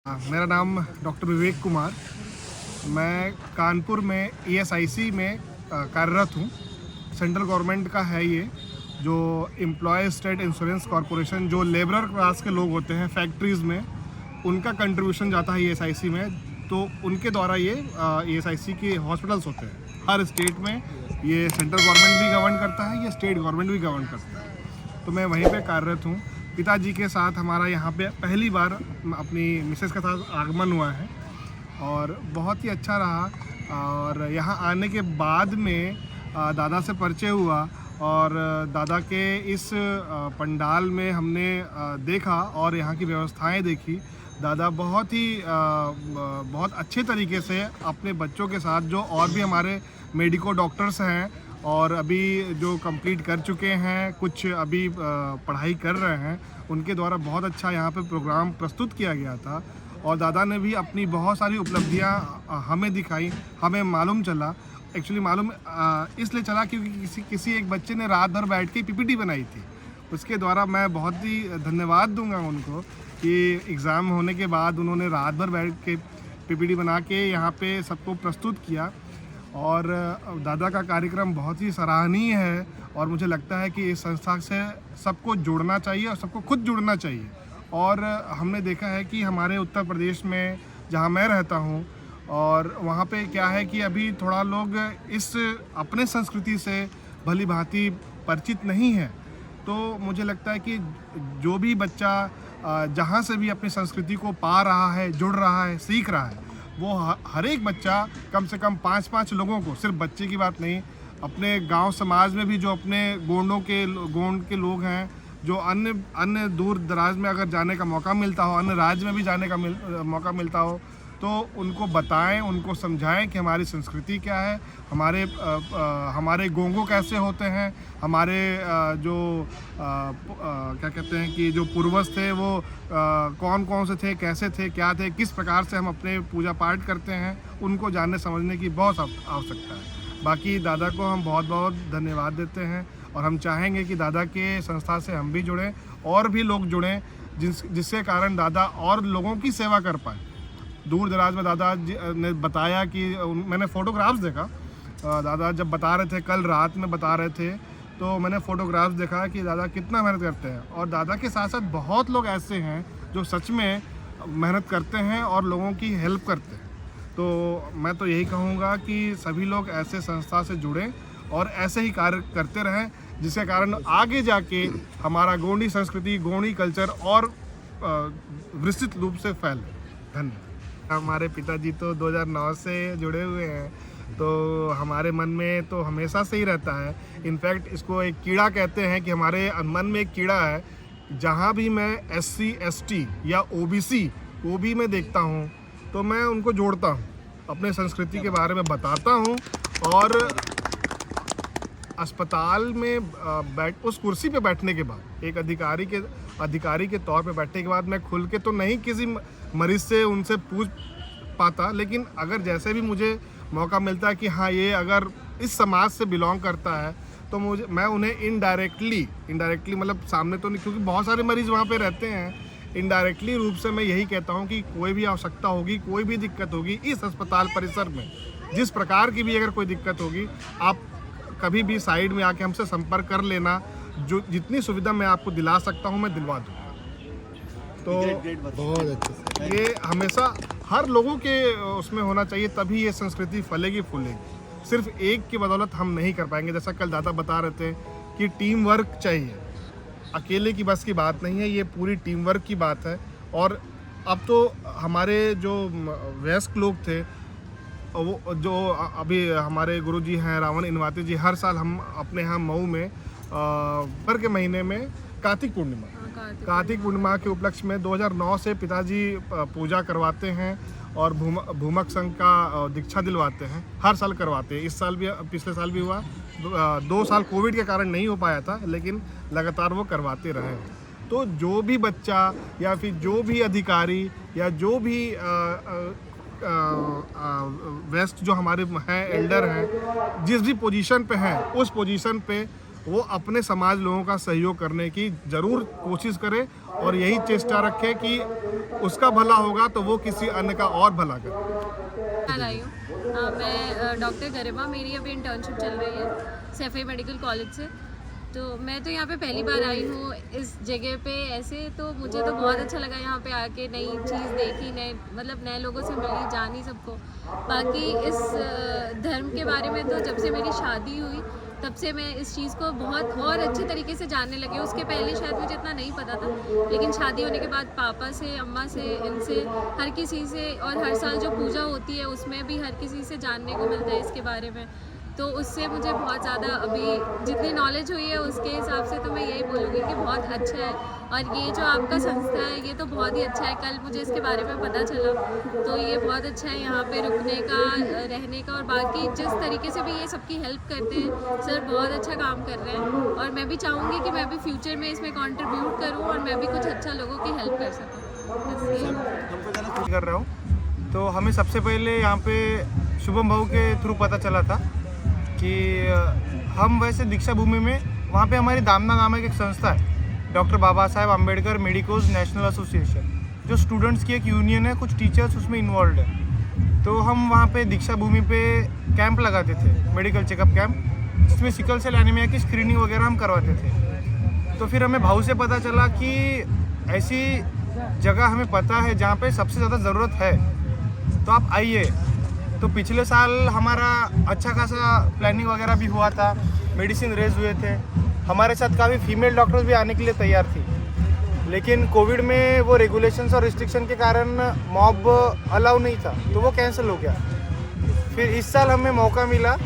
मेरा नाम डॉक्टर विवेक कुमार। मैं कानपुर में ESIC में कार्यरत हूँ। सेंट्रल गवर्नमेंट का है ये, जो एम्प्लॉय स्टेट इंश्योरेंस कॉरपोरेशन, जो लेबरर क्लास के लोग होते हैं फैक्ट्रीज़ में, उनका कंट्रीब्यूशन जाता है ESIC में। तो उनके द्वारा ये ESIC के हॉस्पिटल्स होते हैं हर स्टेट में। ये सेंट्रल गवर्नमेंट भी गवर्न करता है, ये स्टेट गवर्नमेंट भी गवर्न करता है। तो मैं वहीं पे कार्यरत हूँ। पिताजी के साथ हमारा यहाँ पे पहली बार अपनी मिसेस के साथ आगमन हुआ है और बहुत ही अच्छा रहा। और यहाँ आने के बाद में दादा से परिचय हुआ और दादा के इस पंडाल में हमने देखा और यहाँ की व्यवस्थाएं देखी। दादा बहुत अच्छे तरीके से अपने बच्चों के साथ, जो और भी हमारे मेडिको डॉक्टर्स हैं और अभी जो कंप्लीट कर चुके हैं, कुछ अभी पढ़ाई कर रहे हैं, उनके द्वारा बहुत अच्छा यहाँ पे प्रोग्राम प्रस्तुत किया गया था। और दादा ने भी अपनी बहुत सारी उपलब्धियाँ हमें दिखाई। हमें मालूम चला, एक्चुअली मालूम इसलिए चला क्योंकि किसी एक बच्चे ने रात भर बैठ के PPT बनाई थी। उसके द्वारा मैं बहुत ही धन्यवाद दूंगा उनको कि एग्ज़ाम होने के बाद उन्होंने रात भर बैठ के PPT बना के यहाँ पे सबको प्रस्तुत किया। और दादा का कार्यक्रम बहुत ही सराहनीय है और मुझे लगता है कि इस संस्था से सबको जुड़ना चाहिए और सबको खुद जुड़ना चाहिए। और हमने देखा है कि हमारे उत्तर प्रदेश में, जहाँ मैं रहता हूँ, और वहाँ पे क्या है कि अभी थोड़ा लोग इस अपने संस्कृति से भली भांति परिचित नहीं है। तो मुझे लगता है कि जो भी बच्चा जहाँ से भी अपनी संस्कृति को पा रहा है, जुड़ रहा है, सीख रहा है, वो हर एक बच्चा कम से कम 5-5 लोगों को, सिर्फ बच्चे की बात नहीं, अपने गांव समाज में भी जो अपने गोंड के लोग हैं, जो अन्य दूर दराज में अगर जाने का मौका मिलता हो, अन्य राज्य में भी जाने का मौका मिलता हो, तो उनको बताएं, उनको समझाएं कि हमारी संस्कृति क्या है, हमारे गोंगो कैसे होते हैं, हमारे क्या कहते हैं कि जो पूर्वज थे वो कौन से थे, कैसे थे, क्या थे, किस प्रकार से हम अपने पूजा पाठ करते हैं, उनको जानने समझने की बहुत आवश्यकता है। बाकी दादा को हम बहुत बहुत धन्यवाद देते हैं और हम चाहेंगे कि दादा के संस्था से हम भी जुड़ें और भी लोग जुड़ें, जिसके कारण दादा और लोगों की सेवा कर पाए। दूर दराज में दादा ने बताया कि मैंने फ़ोटोग्राफ्स देखा, दादा जब बता रहे थे, कल रात में बता रहे थे, तो मैंने फ़ोटोग्राफ्स देखा कि दादा कितना मेहनत करते हैं। और दादा के साथ साथ बहुत लोग ऐसे हैं जो सच में मेहनत करते हैं और लोगों की हेल्प करते हैं। तो मैं तो यही कहूँगा कि सभी लोग ऐसे संस्था से जुड़ें और ऐसे ही कार्य करते रहें, जिसके कारण आगे जाके हमारा गोंडी संस्कृति, गोंडी कल्चर और विस्तृत रूप से फैले। धन्यवाद। हमारे पिताजी तो 2009 से जुड़े हुए हैं, तो हमारे मन में तो हमेशा से ही रहता है। इनफैक्ट इसको एक कीड़ा कहते हैं कि हमारे मन में एक कीड़ा है। जहाँ भी मैं SC ST या OBC को भी मैं देखता हूँ तो मैं उनको जोड़ता हूँ, अपने संस्कृति के बारे में बताता हूँ। और अस्पताल में उस कुर्सी पे बैठने के बाद, एक अधिकारी के तौर पे बैठने के बाद, मैं खुल के तो नहीं किसी मरीज़ से उनसे पूछ पाता, लेकिन अगर जैसे भी मुझे मौका मिलता है कि हाँ, ये अगर इस समाज से बिलोंग करता है, तो मैं उन्हें इनडायरेक्टली मतलब सामने तो नहीं, क्योंकि बहुत सारे मरीज़ वहाँ पे रहते हैं, इनडायरेक्टली रूप से मैं यही कहता हूँ कि कोई भी आवश्यकता होगी, कोई भी दिक्कत होगी इस अस्पताल परिसर में, जिस प्रकार की भी अगर कोई दिक्कत होगी, आप कभी भी साइड में आके हमसे संपर्क कर लेना। जो जितनी सुविधा मैं आपको दिला सकता हूँ मैं दिलवा दूँगा। तो बहुत अच्छे, ये हमेशा हर लोगों के उसमें होना चाहिए, तभी ये संस्कृति फलेगी फूलेगी। सिर्फ एक की बदौलत हम नहीं कर पाएंगे। जैसा कल दादा बता रहे थे कि टीम वर्क चाहिए, अकेले की बस की बात नहीं है, ये पूरी टीम वर्क की बात है। और अब तो हमारे जो वयस्क लोग थे, वो जो अभी हमारे गुरुजी हैं रावण इनवाती जी, हर साल हम अपने यहाँ मऊ में पर के महीने में कार्तिक पूर्णिमा के उपलक्ष्य में 2009 से पिताजी पूजा करवाते हैं और भूमक संघ का दीक्षा दिलवाते हैं। हर साल करवाते हैं, इस साल भी, पिछले साल भी हुआ। 2 साल कोविड के कारण नहीं हो पाया था, लेकिन लगातार वो करवाते रहे। तो जो भी बच्चा या फिर जो भी अधिकारी या जो भी वेस्ट जो हमारे हैं, एल्डर हैं, जिस भी पोजीशन पे हैं, उस पोजीशन पे वो अपने समाज लोगों का सहयोग करने की ज़रूर कोशिश करे और यही चेष्टा रखे कि उसका भला होगा तो वो किसी अन्य का और भला करे। आई हूँ मैं डॉक्टर गरिमा, मेरी अभी इंटर्नशिप चल रही है सैफई मेडिकल कॉलेज से। तो मैं तो यहाँ पे पहली बार आई हूँ इस जगह पे ऐसे, तो मुझे तो बहुत अच्छा लगा यहाँ पे आके, नई चीज़ देखी, नए लोगों से मिली, जानी सबको। बाकी इस धर्म के बारे में तो जब से मेरी शादी हुई तब से मैं इस चीज़ को बहुत और अच्छे तरीके से जानने लगी। उसके पहले शायद मुझे इतना नहीं पता था, लेकिन शादी होने के बाद पापा से, अम्मा से, इनसे, हर किसी से, और हर साल जो पूजा होती है उसमें भी हर किसी से जानने को मिलता है इसके बारे में। तो उससे मुझे बहुत ज़्यादा अभी जितनी नॉलेज हुई है उसके हिसाब से तो मैं यही बोलूँगी कि बहुत अच्छा है। और ये जो आपका संस्था है ये तो बहुत ही अच्छा है। कल मुझे इसके बारे में पता चला, तो ये बहुत अच्छा है यहाँ पे रुकने का, रहने का, और बाकी जिस तरीके से भी ये सबकी हेल्प करते हैं सर, बहुत अच्छा काम कर रहे हैं। और मैं भी चाहूँगी कि मैं भी फ्यूचर में इसमें कंट्रीब्यूट करूँ और मैं भी कुछ अच्छा लोगों की हेल्प कर सकूँ। कर रहा हूँ। तो हमें सबसे पहले यहाँ पे शुभम भाऊ के थ्रू पता चला था कि हम वैसे दीक्षा भूमि में, वहाँ पे हमारी दामना नामक एक संस्था है, doctor Baba Saheb Ambedkar medicos national association, जो स्टूडेंट्स की एक यूनियन है, कुछ टीचर्स उसमें इन्वॉल्व है। तो हम वहाँ पे दीक्षा भूमि पे कैंप लगाते थे, मेडिकल चेकअप कैंप, जिसमें सिकल सेल एनीमिया की स्क्रीनिंग वगैरह हम करवाते थे। तो फिर हमें भाऊ से पता चला कि ऐसी जगह हमें पता है जहाँ पे सबसे ज़्यादा ज़रूरत है, तो आप आइए। तो पिछले साल हमारा अच्छा खासा प्लानिंग वगैरह भी हुआ था, मेडिसिन रेज हुए थे, हमारे साथ काफ़ी फीमेल डॉक्टर्स भी आने के लिए तैयार थी, लेकिन कोविड में वो रेगुलेशंस और रिस्ट्रिक्शन के कारण मॉब अलाउ नहीं था, तो वो कैंसिल हो गया। फिर इस साल हमें मौका मिला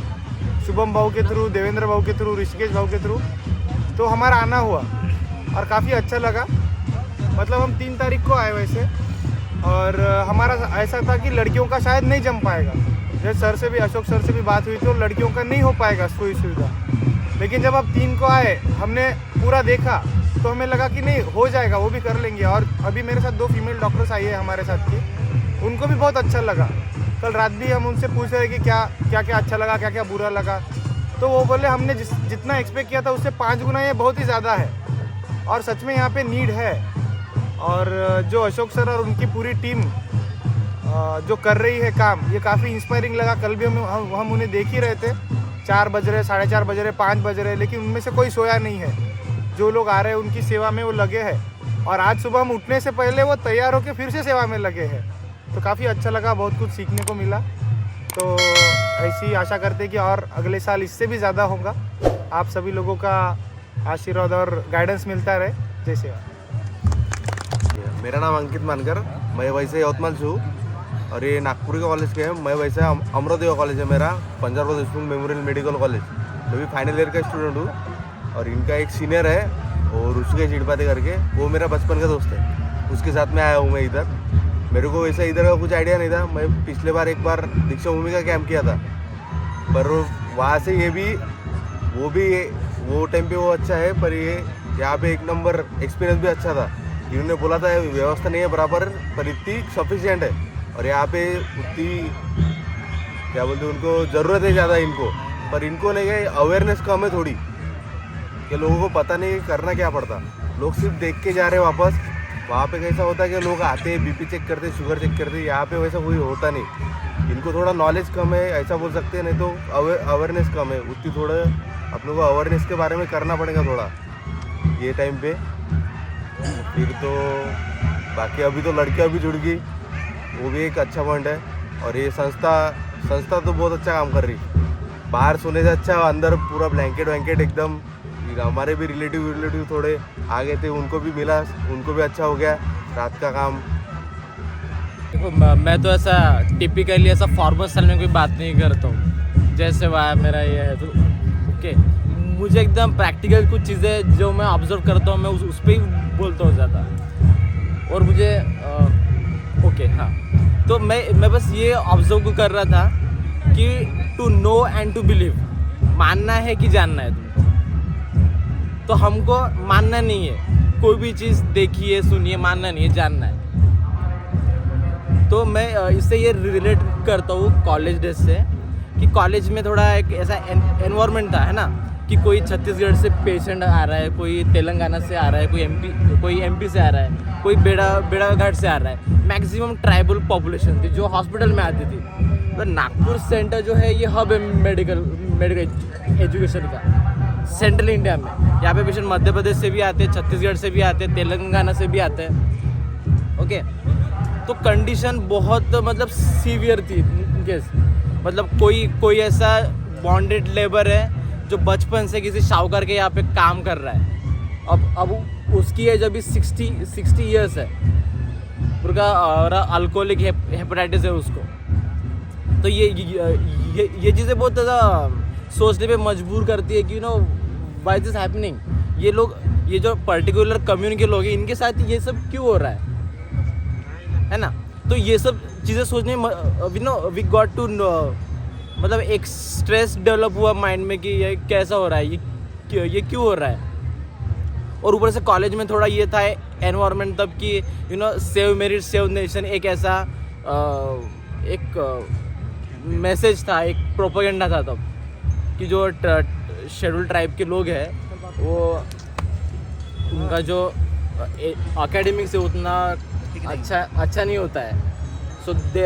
शुभम भाऊ के थ्रू, देवेंद्र भाऊ के थ्रू, ऋषिकेश भाऊ के थ्रू, तो हमारा आना हुआ और काफ़ी अच्छा लगा। मतलब हम 3 तारीख को आए वैसे, और हमारा ऐसा था कि लड़कियों का शायद नहीं जम पाएगा। जैसे सर से भी, अशोक सर से भी बात हुई तो लड़कियों का नहीं हो पाएगा कोई सुविधा, लेकिन जब अब 3 को आए, हमने पूरा देखा तो हमें लगा कि नहीं हो जाएगा, वो भी कर लेंगे। और अभी मेरे साथ 2 फीमेल डॉक्टर्स आई है हमारे साथ की, उनको भी बहुत अच्छा लगा। कल रात भी हम उनसे पूछ रहे कि क्या क्या अच्छा लगा, क्या क्या बुरा लगा, तो वो बोले हमने जितना एक्सपेक्ट किया था उससे 5 गुना ये बहुत ही ज़्यादा है, और सच में यहाँ पे नीड है। और जो अशोक सर और उनकी पूरी टीम जो कर रही है काम, ये काफ़ी इंस्पायरिंग लगा। कल भी हम उन्हें देख ही रहे थे, 4 बज रहे, 4:30 बज रहे, 5 बज रहे, लेकिन उनमें से कोई सोया नहीं है। जो लोग आ रहे हैं उनकी सेवा में वो लगे हैं, और आज सुबह हम उठने से पहले वो तैयार होकर फिर से सेवा में लगे हैं। तो काफ़ी अच्छा लगा, बहुत कुछ सीखने को मिला। तो ऐसी आशा करते कि और अगले साल इससे भी ज़्यादा होगा। आप सभी लोगों का आशीर्वाद और गाइडेंस मिलता रहे। जय सेवा। मेरा नाम अंकित मानकर, मैं वैसे यवतमाल से हूँ और ये नागपुर के कॉलेज के हैं। मैं वैसे अमरोदेव कॉलेज है मेरा, Punjab Deshmukh memorial medical college. मैं भी फाइनल ईयर का स्टूडेंट हूँ, और इनका एक सीनियर है और ऋषिकेश चिड़पाते करके, वो मेरा बचपन का दोस्त है, उसके साथ में आया हूँ मैं इधर। मेरे को वैसा इधर का कुछ आइडिया नहीं था। मैं पिछले बार एक बार दीक्षा भूमि का कैंप किया था, पर वहाँ से ये भी वो टाइम पे वो अच्छा है, पर ये यहाँ पे 1 नंबर एक्सपीरियंस भी अच्छा था। इन्होंने बोला था व्यवस्था नहीं है बराबर, पर इतनी सफिशिएंट है, और यहाँ पे उतनी क्या बोलते हैं, उनको ज़रूरत है ज़्यादा इनको, पर इनको नहीं है, अवेयरनेस कम है थोड़ी, कि लोगों को पता नहीं करना क्या पड़ता। लोग सिर्फ देख के जा रहे हैं वापस। वहाँ पे कैसा होता है कि लोग आते हैं, बीपी चेक करते, शुगर चेक करते, यहाँ पे वैसा कोई होता नहीं। इनको थोड़ा नॉलेज कम है, ऐसा बोल सकते हैं, नहीं तो अवेयरनेस कम है उतनी। थोड़ा अपने को अवेयरनेस के बारे में करना पड़ेगा थोड़ा ये टाइम पे। फिर तो बाकी अभी तो लड़कियां भी जुड़ गई, वो भी एक अच्छा पॉइंट है। और ये संस्था तो बहुत अच्छा काम कर रही, बाहर सोने से अच्छा अंदर पूरा ब्लैंकेट वैंकेट एकदम। हमारे भी रिलेटिव थोड़े आ गए थे, उनको भी मिला, उनको भी अच्छा हो गया रात का काम। मैं तो ऐसा टिपिकली ऐसा फॉर्मल स्टाइल में कोई बात नहीं करता हूँ, जैसे वह मेरा ये है तो ओके। मुझे एकदम प्रैक्टिकल कुछ चीज़ें जो मैं ऑब्जर्व करता हूँ, मैं उस पर ही बोलता हूँ ज़्यादा। और मुझे ओके हाँ, तो मैं बस ये ऑब्जर्व कर रहा था कि to know and to believe, मानना है कि जानना है तुमको। तो हमको मानना नहीं है, कोई भी चीज़ देखिए सुनिए, मानना नहीं है, जानना है। तो मैं इससे ये रिलेट करता हूँ कॉलेज डेज से, कि कॉलेज में थोड़ा एक ऐसा एनवायरनमेंट था, है ना, कि कोई छत्तीसगढ़ से पेशेंट आ रहा है, कोई तेलंगाना से आ रहा है, कोई एमपी से आ रहा है, कोई बेड़ाघाट से आ रहा है। मैक्सिमम ट्राइबल पॉपुलेशन थी जो हॉस्पिटल में आती थी। तो नागपुर सेंटर जो है ये हब है मेडिकल एजुकेशन का सेंट्रल इंडिया में। यहाँ पे पेशेंट मध्य प्रदेश से भी आते हैं, छत्तीसगढ़ से भी आते हैं, तेलंगाना से भी आते हैं। ओके, तो कंडीशन बहुत मतलब सीवियर थी केस। मतलब कोई ऐसा बॉन्डेड लेबर है जो बचपन से किसी शाहूकार के यहाँ पे काम कर रहा है। अब उसकी एज अभी 60 ईयर्स है उनका, और अल्कोहलिक हेपेटाइटिस है उसको। तो ये चीज़ें बहुत ज़्यादा सोचने पे मजबूर करती है कि व्हाई दिस हैपनिंग। ये जो पर्टिकुलर कम्युनिटी के लोग हैं इनके साथ ये सब क्यों हो रहा है ना। तो ये सब चीज़ें सोचने वी गॉट टू मतलब एक स्ट्रेस डेवलप हुआ माइंड में कि ये कैसा हो रहा है, ये क्यों हो रहा है। और ऊपर से कॉलेज में थोड़ा ये था एनवायरनमेंट तब कि सेव मेरिट सेव नेशन एक ऐसा एक मैसेज था, एक प्रोपेगेंडा था तब कि जो शेड्यूल ट्राइब के लोग हैं वो उनका जो एकेडमिक से उतना अच्छा नहीं होता है। So they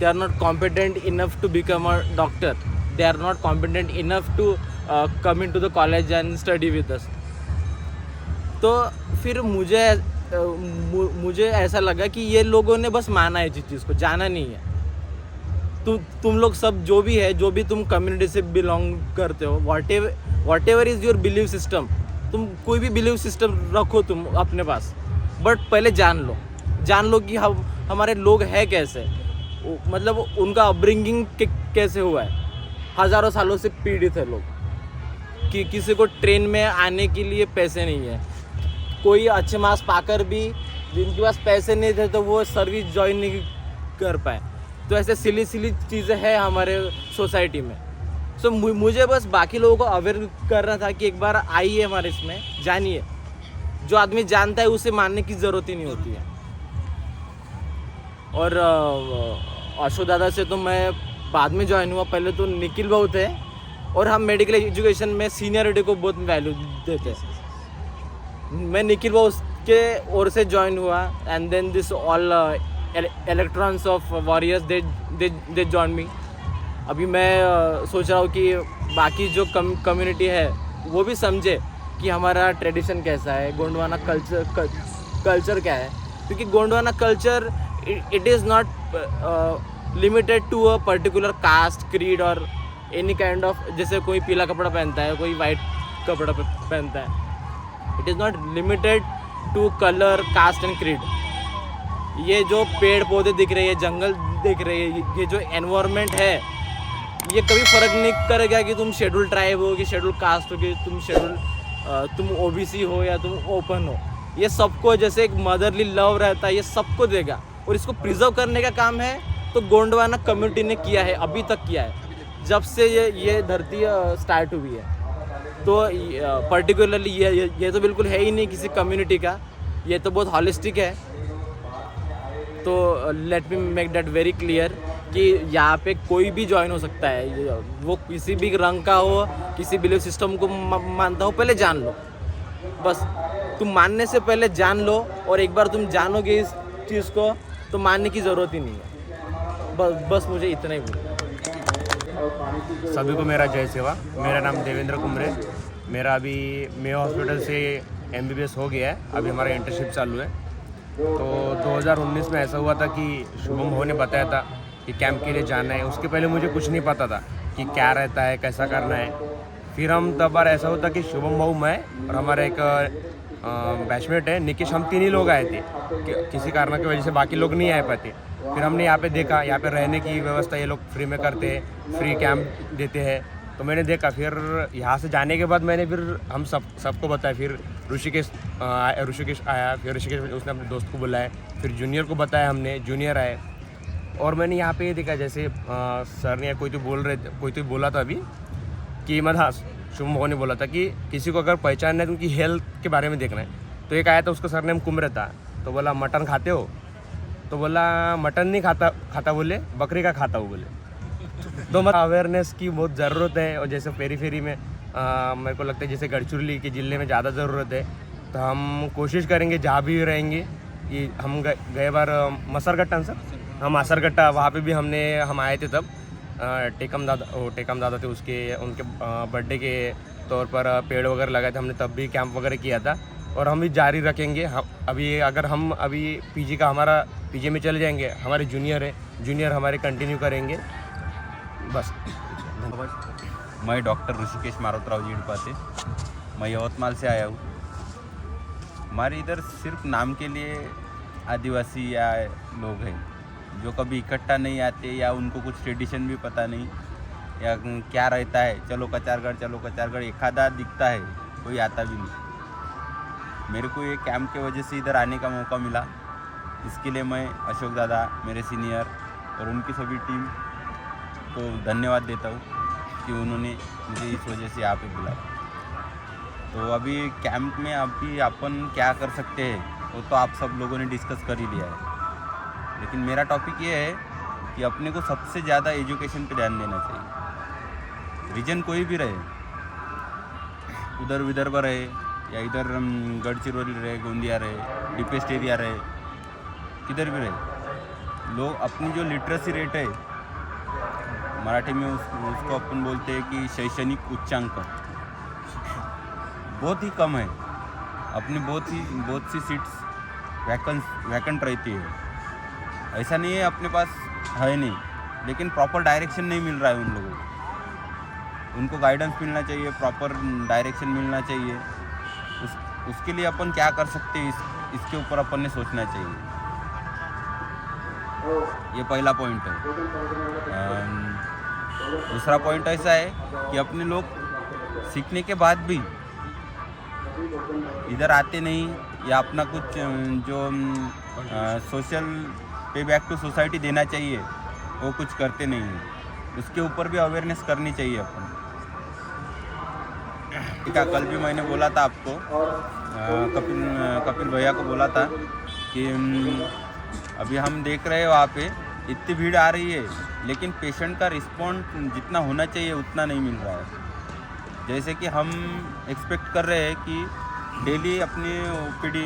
are not competent enough to become a doctor, they are not competent enough to come in to the college and study with us. तो फिर मुझे ऐसा लगा कि ये लोगों ने बस माना है चीज़ को, जाना नहीं है। तुम लोग सब जो भी है, जो भी तुम कम्युनिटी से बिलोंग करते हो, what ever is your believe system, तुम कोई भी बिलीव सिस्टम रखो तुम अपने पास, बट पहले जान लो कि हमारे लोग हैं कैसे, मतलब उनका अपब्रिंगिंग कैसे हुआ है। हज़ारों सालों से पीड़ित है लोग कि किसी को ट्रेन में आने के लिए पैसे नहीं है, कोई अच्छे मार्क्स पाकर भी जिनके पास पैसे नहीं थे तो वो सर्विस ज्वाइन नहीं कर पाए। तो ऐसे सिली चीज़ें हैं हमारे सोसाइटी में। सो मुझे बस बाकी लोगों को अवेयर करना था कि एक बार आइए हमारे इसमें, जानिए। जो आदमी जानता है उसे मानने की ज़रूरत ही नहीं होती है। और अशोक दादा से तो मैं बाद में ज्वाइन हुआ, पहले तो निखिल भाऊ थे और हम मेडिकल एजुकेशन में सीनियरिटी को बहुत वैल्यू देते हैं। मैं निखिल भाऊ के ओर से ज्वाइन हुआ and then this all electrons of warriors they join me. अभी मैं सोच रहा हूँ कि बाकी जो कम्युनिटी है वो भी समझे कि हमारा ट्रेडिशन कैसा है, गोंडवाना कल्चर क्या है। क्योंकि Gondwana culture it is not limited to a particular caste, creed और एनी काइंड ऑफ, जैसे कोई पीला कपड़ा पहनता है, कोई वाइट कपड़ा पहनता है। It is not limited to colour, caste and creed. ये जो पेड़ पौधे दिख रहे हैं, जंगल दिख रहे हैं, ये जो एनवायरनमेंट है, ये कभी फ़र्क नहीं करेगा कि तुम शेड्यूल ट्राइब हो, कि शेड्यूल कास्ट हो, कि तुम ओबीसी हो या तुम ओपन हो। ये सबको जैसे एक मदरली लव रहता है, ये सबको देगा। और इसको प्रिजर्व करने का काम है तो गोंडवाना कम्युनिटी ने किया है, अभी तक किया है, जब से ये धरती स्टार्ट हुई है। तो पर्टिकुलरली ये तो बिल्कुल है ही नहीं किसी कम्युनिटी का, ये तो बहुत हॉलिस्टिक है। तो let me make that very clear कि यहाँ पे कोई भी ज्वाइन हो सकता है, वो किसी भी रंग का हो, किसी बिलीफ सिस्टम को मानता हो, पहले जान लो। बस तुम मानने से पहले जान लो, और एक बार तुम जानोगे इस चीज़ को तो मानने की ज़रूरत ही नहीं है। बस मुझे इतना ही बोलना। सभी को मेरा जय सेवा। मेरा नाम देवेंद्र कुमरे। मेरा अभी मेयो हॉस्पिटल से MBBS हो गया है, अभी हमारा इंटर्नशिप चालू है। तो 2019 में ऐसा हुआ था कि शुभम भाऊ ने बताया था कि कैंप के लिए जाना है। उसके पहले मुझे कुछ नहीं पता था कि क्या रहता है, कैसा करना है। फिर हम तब बार ऐसा होता कि शुभम भाऊ, मैं और हमारा एक बैचमेट है निकेश, हम 3 ही लोग आए थे। किसी कारण की वजह से बाकी लोग नहीं आए पाते। फिर हमने यहाँ पे देखा, यहाँ पे रहने की व्यवस्था ये लोग फ्री में करते हैं, फ्री कैंप देते हैं। तो मैंने देखा, फिर यहाँ से जाने के बाद मैंने फिर हम सबको बताया। फिर ऋषिकेश आया, फिर ऋषिकेश उसने अपने दोस्त को बुलाया, फिर जूनियर को बताया हमने, जूनियर आए। और मैंने यहाँ पे ये देखा, जैसे सर ने कोई तो बोला था अभी कि शुभम भाऊ ने बोला था कि किसी को अगर पहचानना है तो उनकी हेल्थ के बारे में देखना है। तो एक आया था, उसका सरनेम कुमरे था। तो बोला मटन खाते हो? तो बोला मटन नहीं खाता बोले, बकरी का खाता हूँ बोले। तो मतलब अवेयरनेस की बहुत ज़रूरत है। और जैसे पेरीफेरी में मेरे को लगता है जैसे गढ़चिरौली के ज़िले में ज़्यादा ज़रूरत है। तो हम कोशिश करेंगे जहाँ भी रहेंगे कि हम गए बार मसरगट्टा सर, हम मसरगट्टा वहाँ पे भी हम आए थे तब टेकम दादा थे, उनके बर्थडे के तौर पर पेड़ वगैरह लगाए थे हमने, तब भी कैंप वगैरह किया था। और हम भी जारी रखेंगे। हम अभी पीजी का हमारा पीजी में चले जाएंगे, हमारे जूनियर हमारे कंटिन्यू करेंगे बस। मैं डॉक्टर ऋषिकेश मारुतराव जी पाते, मैं यवतमाल से आया हूँ। हमारे इधर सिर्फ नाम के लिए आदिवासी या लोग हैं जो कभी इकट्ठा नहीं आते, या उनको कुछ ट्रेडिशन भी पता नहीं, या क्या रहता है चलो कचारगढ़ एक आधा दिखता है, कोई आता भी नहीं। मेरे को ये कैंप के वजह से इधर आने का मौका मिला, इसके लिए मैं अशोक दादा, मेरे सीनियर और उनकी सभी टीम को धन्यवाद देता हूँ कि उन्होंने मुझे इस वजह से यहाँ पे बुलाया। तो अभी कैंप में अभी अपन क्या कर सकते हैं वो तो आप सब लोगों ने डिस्कस कर ही लिया है, लेकिन मेरा टॉपिक ये है कि अपने को सबसे ज़्यादा एजुकेशन पे ध्यान देना चाहिए। रीजन कोई भी रहे, उधर विदर्भ रहे या इधर गढ़चिरौली रहे, गोंदिया रहे, डीपेस्ट एरिया रहे, किधर भी रहे, लोग अपनी जो लिटरेसी रेट है, मराठी में उसको अपन बोलते हैं कि शैक्षणिक उच्चांक, बहुत ही कम है। अपनी बहुत सी सीट्स वैकेंट रहती है। ऐसा नहीं है अपने पास है नहीं, लेकिन प्रॉपर डायरेक्शन नहीं मिल रहा है उन लोगों को। उनको गाइडेंस मिलना चाहिए, प्रॉपर डायरेक्शन मिलना चाहिए। उसके लिए अपन क्या कर सकते हैं, इसके ऊपर अपन ने सोचना चाहिए। ये पहला पॉइंट है। दूसरा पॉइंट ऐसा है कि अपने लोग सीखने के बाद भी इधर आते नहीं, या अपना कुछ जो सोशल पे बैक टू सोसाइटी देना चाहिए वो कुछ करते नहीं हैं। उसके ऊपर भी अवेयरनेस करनी चाहिए अपन। ठीक है, कल भी मैंने बोला था आपको, कपिल भैया को बोला था कि अभी हम देख रहे हैं वहाँ पे इतनी भीड़ आ रही है, लेकिन पेशेंट का रिस्पॉन्स जितना होना चाहिए उतना नहीं मिल रहा है। जैसे कि हम एक्सपेक्ट कर रहे हैं कि डेली अपनी ओपीडी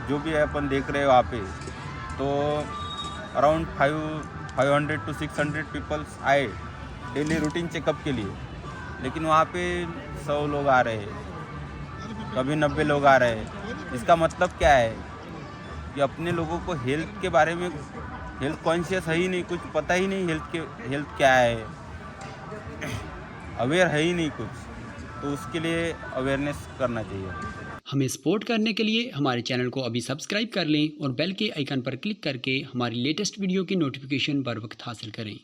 जो भी है अपन देख रहे हैं वहाँ पे, तो अराउंड 500 to 600 पीपल्स आए डेली रूटीन चेकअप के लिए, लेकिन वहाँ पे 100 लोग आ रहे हैं, कभी 90 लोग आ रहे हैं। इसका मतलब क्या है कि अपने लोगों को हेल्थ के बारे में हेल्थ कॉन्शियस है ही नहीं, कुछ पता ही नहीं हेल्थ क्या है, अवेयर है ही नहीं कुछ। तो उसके लिए अवेयरनेस करना चाहिए। हमें सपोर्ट करने के लिए हमारे चैनल को अभी सब्सक्राइब कर लें और बेल के आइकन पर क्लिक करके हमारी लेटेस्ट वीडियो की नोटिफिकेशन बर वक्त हासिल करें।